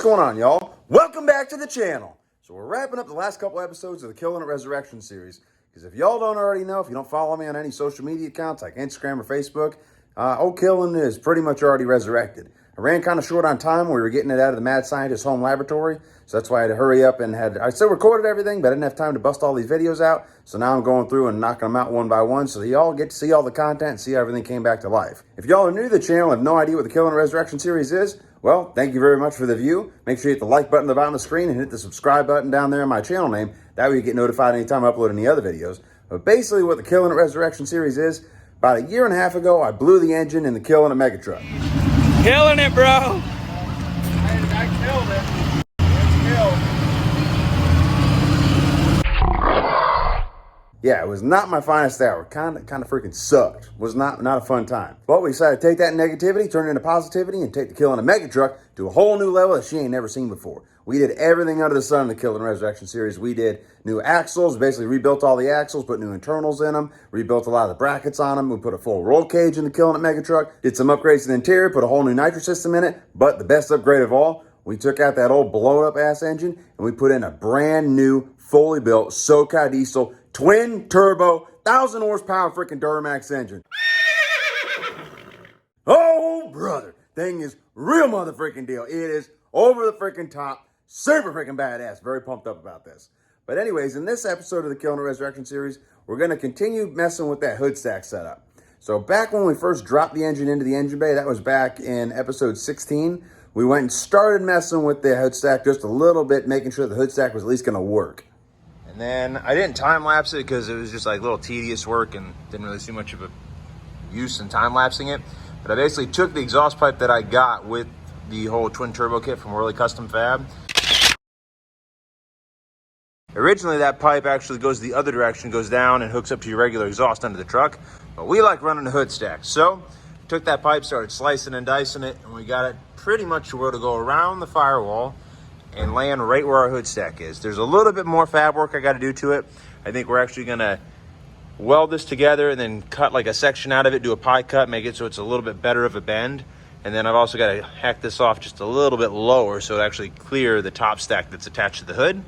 What's going on, y'all? Welcome back to the channel. So we're wrapping up the last couple episodes of the Killin Resurrection series. Because if y'all don't already know, if you don't follow me on any social media accounts like Instagram or Facebook, old Killin is pretty much already resurrected. I ran kind of short on time. We were getting it out of the mad scientist's home laboratory. So that's why I had to hurry up and I still recorded everything, but I didn't have time to bust all these videos out. So now I'm going through and knocking them out one by one so that y'all get to see all the content and see how everything came back to life. If y'all are new to the channel and have no idea what the Killin Resurrection series is, well, thank you very much for the view. Make sure you hit the like button at the bottom of the screen and hit the subscribe button down there in my channel name. That way you get notified anytime I upload any other videos. But basically what the Killin Resurrection series is, about a year and a half ago, I blew the engine in the Killin Mega Truck. Killing it, bro. I killed it. It's killed. Yeah, it was not my finest hour. Kind of freaking sucked. Was not a fun time. But we decided to take that negativity, turn it into positivity, and take the Killin Mega Truck to a whole new level that she ain't never seen before. We did everything under the sun in the Killin Resurrection series. We did new axles, basically rebuilt all the axles, put new internals in them, rebuilt a lot of the brackets on them. We put a full roll cage in the Killin Mega Truck, did some upgrades to the interior, put a whole new nitro system in it. But the best upgrade of all, we took out that old blown up ass engine and we put in a brand new, fully built Socal Diesel twin turbo 1,000 horsepower freaking Duramax engine. Oh brother, thing is real motherfucking deal. It is over the freaking top, super freaking badass. Very pumped up about this. But anyways, in this episode of the Killin Resurrection series, we're going to continue messing with that hood stack setup. So back when we first dropped the engine into the engine bay, that was back in episode 16, we went and started messing with the hood stack just a little bit, making sure the hood stack was at least going to work. And then I didn't time lapse it because it was just like a little tedious work and didn't really see much of a use in time lapsing it. But I basically took the exhaust pipe that I got with the whole twin turbo kit from Wehrli Custom Fab. Originally that pipe actually goes the other direction, goes down and hooks up to your regular exhaust under the truck. But we like running the hood stack. So took that pipe, started slicing and dicing it, and we got it pretty much to where to go around the firewall and land right where our hood stack is. There's a little bit more fab work I got to do to it. I think we're actually going to weld this together and then cut like a section out of it, do a pie cut, make it so it's a little bit better of a bend. And then I've also got to hack this off just a little bit lower so it actually clear the top stack that's attached to the hood.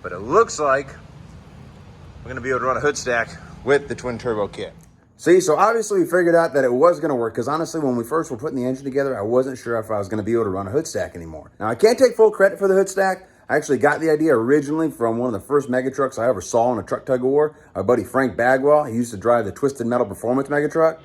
But it looks like we're going to be able to run a hood stack with the twin turbo kit. See, so obviously we figured out that it was going to work because honestly, when we first were putting the engine together, I wasn't sure if I was going to be able to run a hood stack anymore. Now, I can't take full credit for the hood stack. I actually got the idea originally from one of the first mega trucks I ever saw in a truck tug of war. Our buddy Frank Bagwell, he used to drive the Twisted Metal Performance mega truck.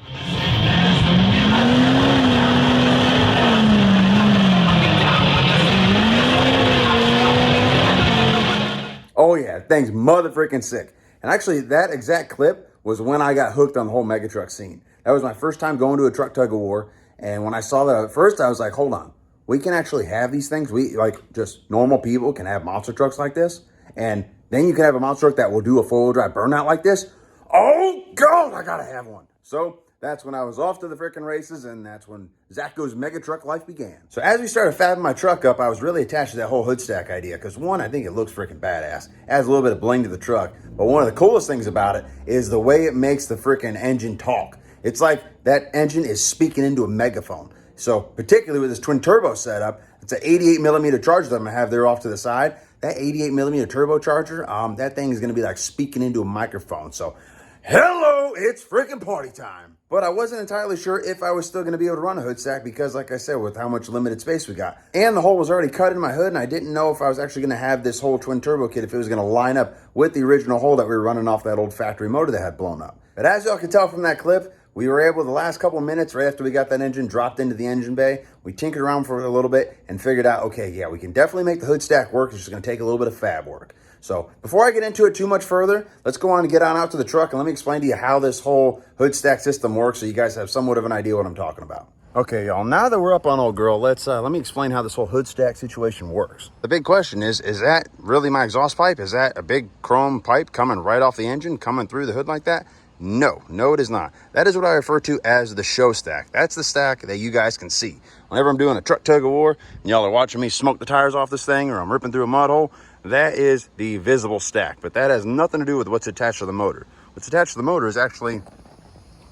Oh yeah, thing's motherfucking sick. And actually, that exact clip was when I got hooked on the whole mega truck scene. That was my first time going to a truck tug of war. And when I saw that at first, I was like, hold on, we can actually have these things. We, like, just normal people can have monster trucks like this. And then you can have a monster truck that will do a four-wheel drive burnout like this. Oh God, I gotta have one. So that's when I was off to the freaking races, and that's when Zacho's mega truck life began. So as we started fabbing my truck up, I was really attached to that whole hood stack idea because one, I think it looks freaking badass. Adds a little bit of bling to the truck. But one of the coolest things about it is the way it makes the freaking engine talk. It's like that engine is speaking into a megaphone. So particularly with this twin turbo setup, it's an 88 millimeter charger that I'm gonna have there off to the side. That 88 millimeter turbocharger, that thing is gonna be like speaking into a microphone. So hello, it's freaking party time. But I wasn't entirely sure if I was still going to be able to run a hood stack because, like I said, with how much limited space we got. And the hole was already cut in my hood, and I didn't know if I was actually going to have this whole twin turbo kit, if it was going to line up with the original hole that we were running off that old factory motor that had blown up. But as y'all can tell from that clip, we were able, the last couple of minutes, right after we got that engine dropped into the engine bay, we tinkered around for a little bit and figured out, okay, yeah, we can definitely make the hood stack work. It's just going to take a little bit of fab work. So before I get into it too much further, let's go on and get on out to the truck and let me explain to you how this whole hood stack system works so you guys have somewhat of an idea what I'm talking about. Okay, y'all, now that we're up on old girl, let me explain how this whole hood stack situation works. The big question is that really my exhaust pipe? Is that a big chrome pipe coming right off the engine, coming through the hood like that? No, it is not. That is what I refer to as the show stack. That's the stack that you guys can see. Whenever I'm doing a truck tug of war and y'all are watching me smoke the tires off this thing or I'm ripping through a mud hole, that is the visible stack. But that has nothing to do with what's attached to the motor. What's attached to the motor is actually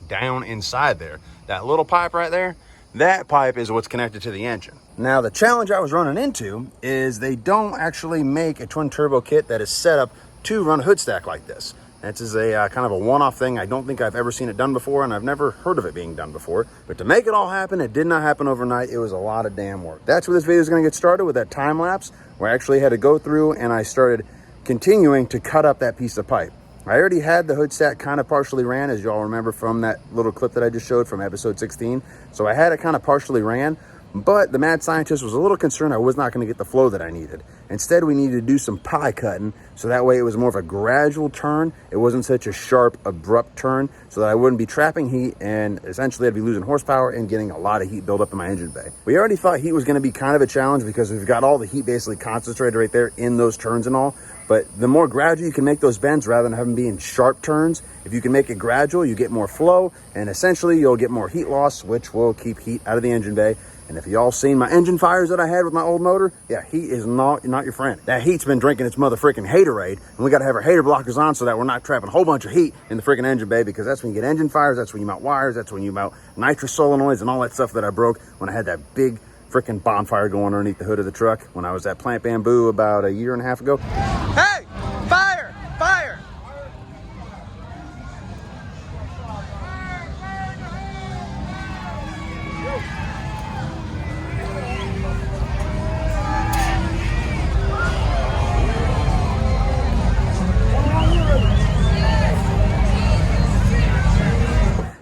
down inside there. That little pipe right there, that pipe is what's connected to the engine. Now, the challenge I was running into is they don't actually make a twin turbo kit that is set up to run a hood stack like this. This is a kind of a one-off thing. I don't think I've ever seen it done before, and I've never heard of it being done before. But to make it all happen, it did not happen overnight. It was a lot of damn work. That's where this video is going to get started, with that time lapse, where I actually had to go through and I started continuing to cut up that piece of pipe. I already had the hood stack kind of partially ran, as y'all remember from that little clip that I just showed from episode 16. So I had it kind of partially ran, but the mad scientist was a little concerned I was not going to get the flow that I needed. Instead, we needed to do some pie cutting, so that way it was more of a gradual turn. It wasn't such a sharp, abrupt turn, so that I wouldn't be trapping heat, and essentially I'd be losing horsepower and getting a lot of heat build up in my engine bay. We already thought heat was going to be kind of a challenge because we've got all the heat basically concentrated right there in those turns and all. But the more gradual you can make those bends, rather than having them being sharp turns, if you can make it gradual, you get more flow, and essentially you'll get more heat loss, which will keep heat out of the engine bay. And if y'all seen my engine fires that I had with my old motor, yeah, heat is not your friend. That heat's been drinking its mother freaking haterade, and we got to have our hater blockers on so that we're not trapping a whole bunch of heat in the freaking engine bay, because that's when you get engine fires, that's when you mount wires, that's when you mount nitrous solenoids and all that stuff that I broke when I had that big freaking bonfire going underneath the hood of the truck when I was at Plant Bamboo about a year and a half ago. Hey! Fire! Fire!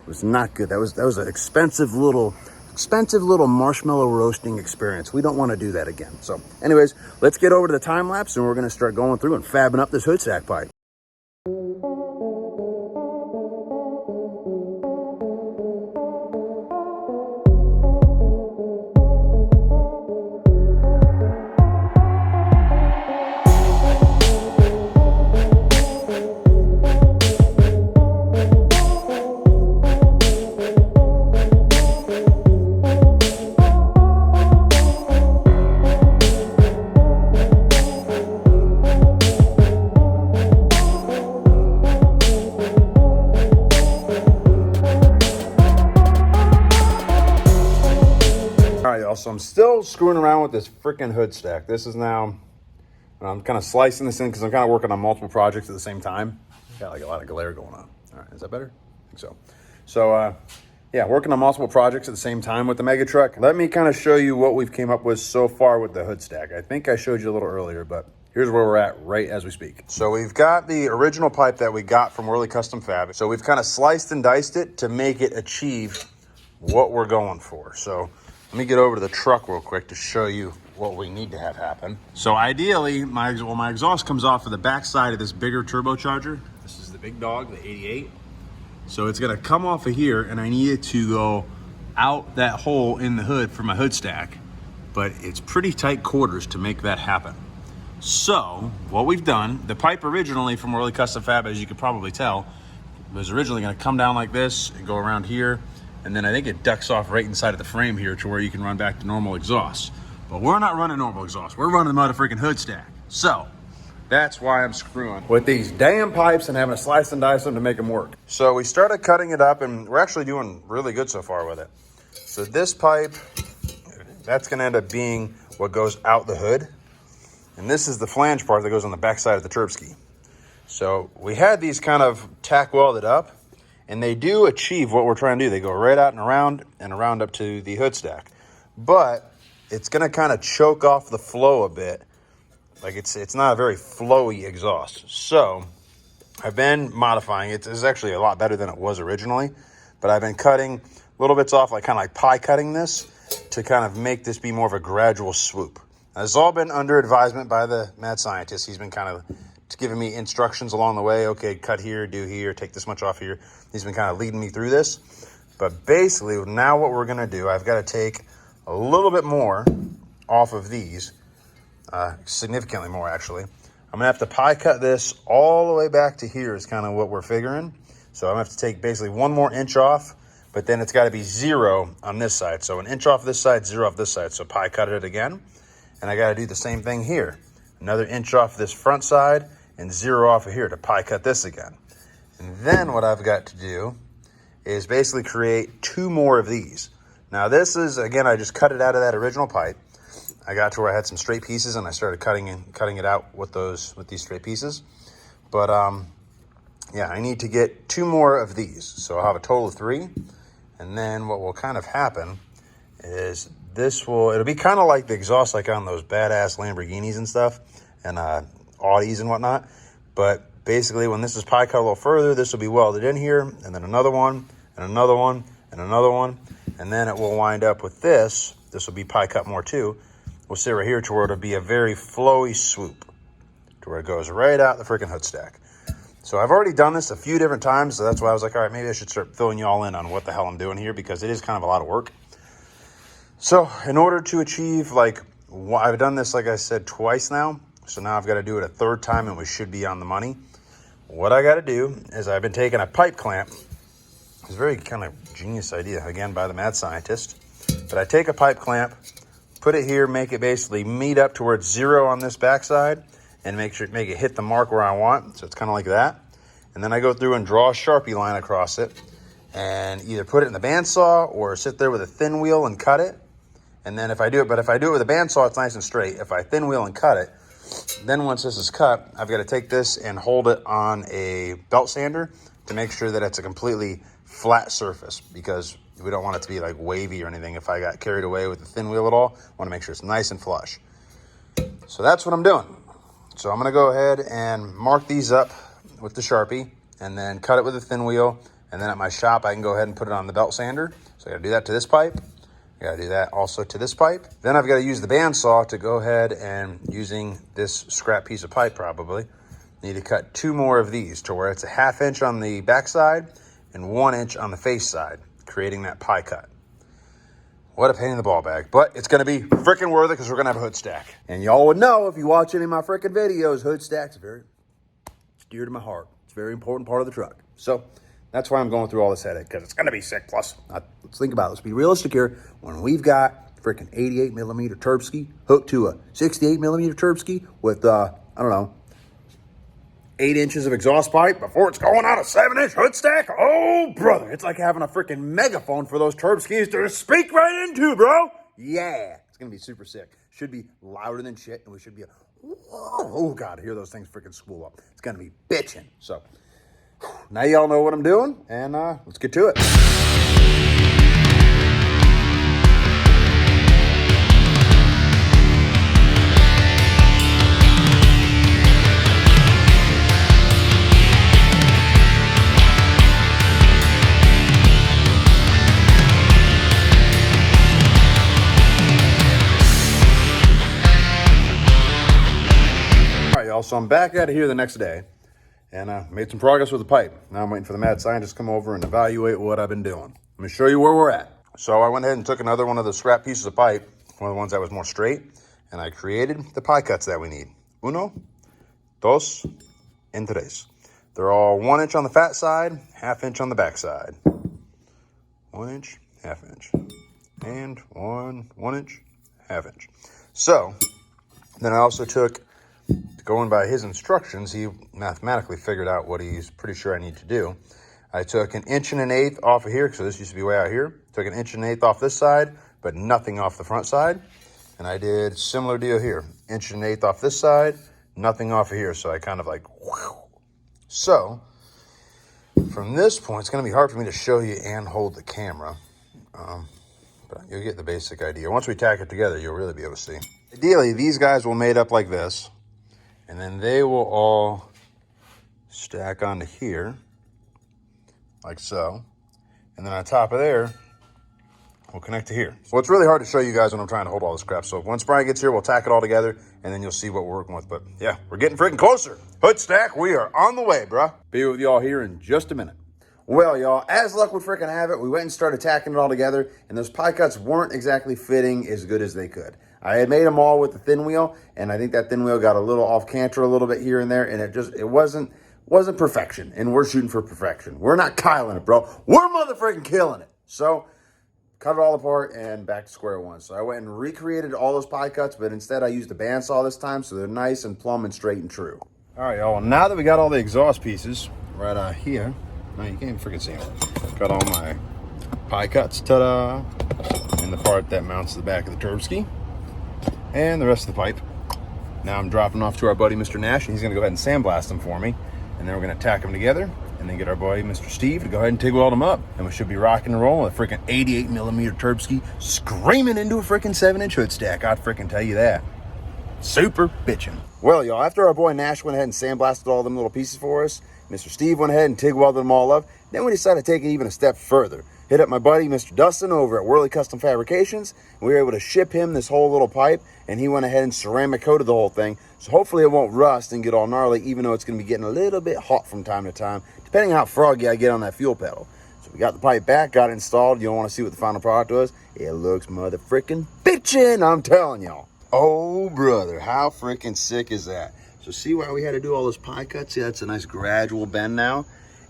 It was not good. That was an expensive little marshmallow roasting experience. We don't want to do that again. So anyways, let's get over to the time lapse, and we're going to start going through and fabbing up this hood stack pipe. So I'm still screwing around with this freaking hood stack. This is now, I'm kind of slicing this in because I'm kind of working on multiple projects at the same time. Got like a lot of glare going on. All right, is that better? I think so. So yeah, working on multiple projects at the same time with the mega truck. Let me kind of show you what we've came up with so far with the hood stack. I think I showed you a little earlier, but here's where we're at right as we speak. So we've got the original pipe that we got from Wehrli Custom Fab. So we've kind of sliced and diced it to make it achieve what we're going for. So let me get over to the truck real quick to show you what we need to have happen. So ideally, my exhaust comes off of the back side of this bigger turbocharger. This is the big dog, the 88. So it's gonna come off of here, and I need it to go out that hole in the hood for my hood stack, but it's pretty tight quarters to make that happen. So what we've done, the pipe originally from Wehrli Custom Fab, as you could probably tell, was originally gonna come down like this and go around here. And then I think it ducks off right inside of the frame here to where you can run back to normal exhaust. But we're not running normal exhaust. We're running the motherfucking hood stack. So that's why I'm screwing with these damn pipes and having to slice and dice them to make them work. So we started cutting it up, and we're actually doing really good so far with it. So this pipe, that's gonna end up being what goes out the hood. And this is the flange part that goes on the back side of the turb ski. So we had these kind of tack welded up, and they do achieve what we're trying to do. They go right out and around up to the hood stack. But it's gonna kind of choke off the flow a bit. Like it's not a very flowy exhaust. So I've been modifying it. It's actually a lot better than it was originally. But I've been cutting little bits off, like kind of like pie cutting this, to kind of make this be more of a gradual swoop. Now, this has all been under advisement by the mad scientist. He's been kind of giving me instructions along the way. Okay, cut here, do here, take this much off here. He's been kind of leading me through this. But basically, now what we're gonna do, I've got to take a little bit more off of these, significantly more actually. I'm gonna have to pie cut this all the way back to here is kind of what we're figuring. So I'm gonna have to take basically 1 more inch off, but then it's gotta be 0 on this side. So 1 inch off this side, 0 off this side. So pie cut it again. And I gotta do the same thing here. Another inch off this front side and 0 off of here to pie cut this again. And then what I've got to do is basically create 2 more of these. Now this is, again, I just cut it out of that original pipe. I got to where I had some straight pieces and I started cutting it out with these straight pieces. But yeah, I need to get 2 more of these. So I'll have a total of 3. And then what will kind of happen is it'll be kind of like the exhaust like on those badass Lamborghinis and stuff and Audis and whatnot. But basically when this is pie cut a little further, this will be welded in here, and then another one, and another one, and another one. And then it will wind up with this. This will be pie cut more too. We'll sit right here to where it'll be a very flowy swoop to where it goes right out the freaking hood stack. So I've already done this a few different times, so that's why I was like, all right, maybe I should start filling you all in on what the hell I'm doing here, because it is kind of a lot of work. So in order to achieve, like, I've done this, like I said, twice now. So now I've got to do it a 3rd time, and we should be on the money. What I got to do is I've been taking a pipe clamp. It's a very kind of genius idea, again, by the mad scientist. But I take a pipe clamp, put it here, make it basically meet up to where it's 0 on this backside, and make it hit the mark where I want. So it's kind of like that. And then I go through and draw a Sharpie line across it and either put it in the bandsaw or sit there with a thin wheel and cut it. And then if I do it with a bandsaw, it's nice and straight. If I thin wheel and cut it, then once this is cut, I've got to take this and hold it on a belt sander to make sure that it's a completely flat surface, because we don't want it to be like wavy or anything. If I got carried away with the thin wheel at all, I want to make sure it's nice and flush. So that's what I'm doing. So I'm going to go ahead and mark these up with the Sharpie and then cut it with a thin wheel. And then at my shop, I can go ahead and put it on the belt sander. So I got to do that to this pipe. I got to do that also to this pipe. Then I've got to use the bandsaw to go ahead and, using this scrap piece of pipe probably, need to cut 2 more of these to where it's a 1/2 inch on the backside and 1 inch on the face side, creating that pie cut. What a pain in the ball bag, but it's going to be freaking worth it because we're going to have a hood stack. And y'all would know if you watch any of my freaking videos, hood stacks very dear to my heart. It's a very important part of the truck. So that's why I'm going through all this headache, because it's going to be sick. Plus, let's think about it. Let's be realistic here. When we've got freaking 88 millimeter Turbski hooked to a 68 millimeter Turbski with, I don't know, 8 inches of exhaust pipe before it's going on a 7-inch hood stack. Oh, brother, it's like having a freaking megaphone for those Turbskis to speak right into, bro. Yeah, it's going to be super sick. Should be louder than shit, and we should be, oh, God, I hear those things freaking spool up. It's going to be bitching. So now y'all know what I'm doing, and let's get to it. So I'm back out of here the next day, and made some progress with the pipe. Now I'm waiting for the mad scientist to come over and evaluate what I've been doing. Let me show you where we're at. So I went ahead and took another one of the scrap pieces of pipe, one of the ones that was more straight, and I created the pie cuts that we need. 1, 2, and 3. They're all 1 inch on the fat side, 1/2 inch on the back side. 1 inch, 1/2 inch, and 1 inch, 1/2 inch. So then I also took, going by his instructions, he mathematically figured out what he's pretty sure I need to do. I took 1 1/8 off of here, so this used to be way out here. Took 1 1/8 off this side, but nothing off the front side. And I did similar deal here. 1 1/8 off this side, nothing off of here. So I kind of like, whew. So from this point, it's going to be hard for me to show you and hold the camera. But you'll get the basic idea. Once we tack it together, you'll really be able to see. Ideally, these guys will made up like this. And then they will all stack onto here, like so. And then on top of there, we'll connect to here. Well, it's really hard to show you guys when I'm trying to hold all this crap. So once Brian gets here, we'll tack it all together, and then you'll see what we're working with. But yeah, we're getting freaking closer. Hood stack, we are on the way, bruh. Be with y'all here in just a minute. Well, y'all, as luck would freaking have it, we went and started tacking it all together, and those pie cuts weren't exactly fitting as good as they could. I had made them all with the thin wheel, and I think that thin wheel got a little off canter a little bit here and there, and it wasn't perfection, and we're shooting for perfection. We're not Kyling it, bro. We're motherfucking killing it. So cut it all apart and back to square one. So I went and recreated all those pie cuts, but instead I used a bandsaw this time, so they're nice and plumb and straight and true. All right, y'all, now that we got all the exhaust pieces right out here, no, you can't even freaking see them. Got all my pie cuts, ta-da, and the part that mounts to the back of the Turbski. and the rest of the pipe. Now I'm dropping off to our buddy Mr. Nash, and he's gonna go ahead and sandblast them for me, and then we're gonna tack them together, and then get our buddy Mr. Steve to go ahead and TIG weld them up, and we should be rocking and rolling with a freaking 88mm Turbski screaming into a freaking 7-inch hood stack. I'd freaking tell you that. Super bitchin'. Well, y'all, after our boy Nash went ahead and sandblasted all them little pieces for us, Mr. Steve went ahead and TIG welded them all up. Then we decided to take it even a step further. Hit up my buddy, Mr. Dustin, over at Wehrli Custom Fabrications. We were able to ship him this whole little pipe, and he went ahead and ceramic coated the whole thing. So hopefully it won't rust and get all gnarly, even though it's going to be getting a little bit hot from time to time, depending on how froggy I get on that fuel pedal. So we got the pipe back, got it installed. You don't want to see what the final product was. It looks mother freaking bitchin', I'm telling y'all. Oh, brother, how freaking sick is that? So see why we had to do all those pie cuts? See, that's a nice gradual bend now.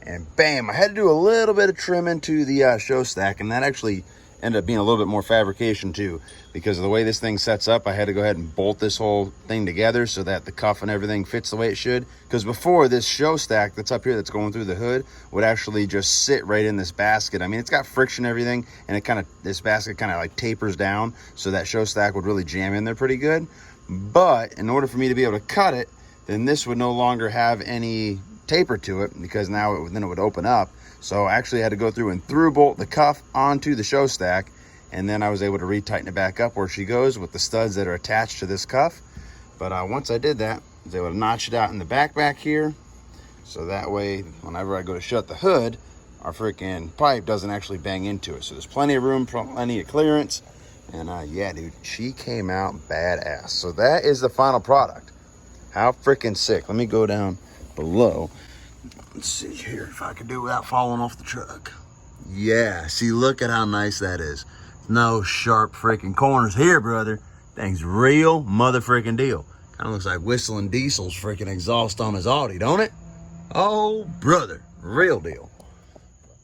And bam, I had to do a little bit of trimming to the show stack, and that actually ended up being a little bit more fabrication too, because of the way this thing sets up. I had to go ahead and bolt this whole thing together so that the cuff and everything fits the way it should. Because before, this show stack that's up here that's going through the hood would actually just sit right in this basket. I mean, it's got friction and everything, and this basket kind of like tapers down, so that show stack would really jam in there pretty good. But in order for me to be able to cut it, then this would no longer have any taper to it, because now then it would open up. So I actually had to go through and through bolt the cuff onto the show stack, and then I was able to retighten it back up where she goes with the studs that are attached to this cuff. But once I did that, I was able to notch it out in the back here, so that way whenever I go to shut the hood, our freaking pipe doesn't actually bang into it. So there's plenty of room, plenty of clearance, and yeah, dude, she came out badass. So that is the final product. How freaking sick. Let me go down below. Let's see here if I can do it without falling off the truck. Yeah, see, look at how nice that is. No sharp freaking corners here, brother. Thing's real mother freaking deal. Kind of looks like Whistling Diesel's freaking exhaust on his Audi, don't it? Oh, brother, real deal.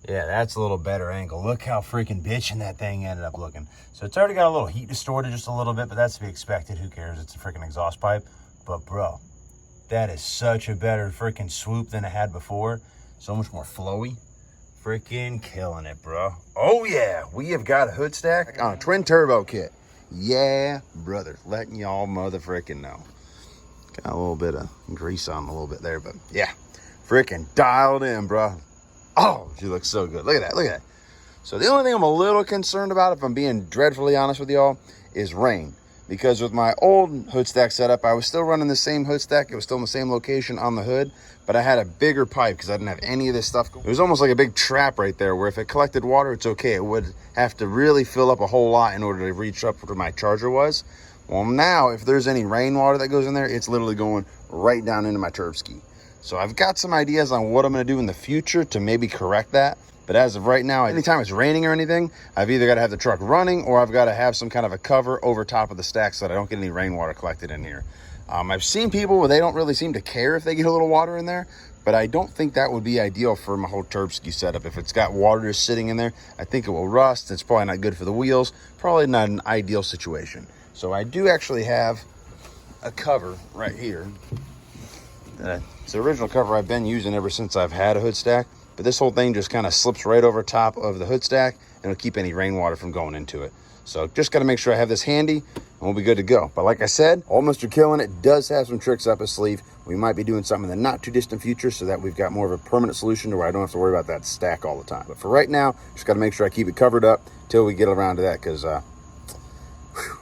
Yeah, that's a little better angle. Look how freaking bitchin' that thing ended up looking. So it's already got a little heat distorted just a little bit, but that's to be expected. Who cares? It's a freaking exhaust pipe. But bro, that is such a better freaking swoop than it had before. So much more flowy. Freaking killing it, bro. Oh yeah, we have got a hood stack on a twin turbo kit. Yeah, brother, letting y'all mother freaking know. Got a little bit of grease on a little bit there, but yeah, freaking dialed in, bro. Oh, she looks so good. Look at that, look at that. So the only thing I'm a little concerned about, if I'm being dreadfully honest with y'all, is rain. Because with my old hood stack setup, I was still running the same hood stack. It was still in the same location on the hood, but I had a bigger pipe because I didn't have any of this stuff. It was almost like a big trap right there where if it collected water, it's okay. It would have to really fill up a whole lot in order to reach up where my charger was. Well, now if there's any rainwater that goes in there, it's literally going right down into my Turbski. So I've got some ideas on what I'm going to do in the future to maybe correct that. But as of right now, anytime it's raining or anything, I've either got to have the truck running or I've got to have some kind of a cover over top of the stack so that I don't get any rainwater collected in here. I've seen people where they don't really seem to care if they get a little water in there, but I don't think that would be ideal for my whole Turbski setup. If it's got water just sitting in there, I think it will rust. It's probably not good for the wheels. Probably not an ideal situation. So I do actually have a cover right here. It's the original cover I've been using ever since I've had a hood stack. But this whole thing just kind of slips right over top of the hood stack and it'll keep any rainwater from going into it. So just got to make sure I have this handy and we'll be good to go. But like I said, old Mr. Killin it does have some tricks up his sleeve. We might be doing something in the not too distant future so that we've got more of a permanent solution to where I don't have to worry about that stack all the time. But for right now, just got to make sure I keep it covered up till we get around to that, because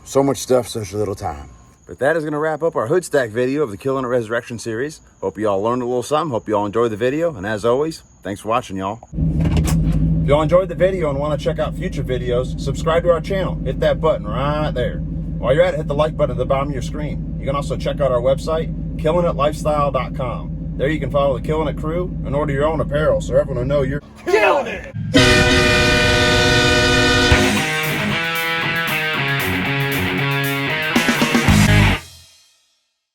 so much stuff, such little time. But that is going to wrap up our hood stack video of the Killin Resurrection series. Hope you all learned a little something. Hope you all enjoyed the video. And as always, thanks for watching, y'all. If y'all enjoyed the video and want to check out future videos, subscribe to our channel. Hit that button right there. While you're at it, hit the like button at the bottom of your screen. You can also check out our website, KillinItLifestyle.com. There you can follow the Killin It crew and order your own apparel so everyone will know you're killing it.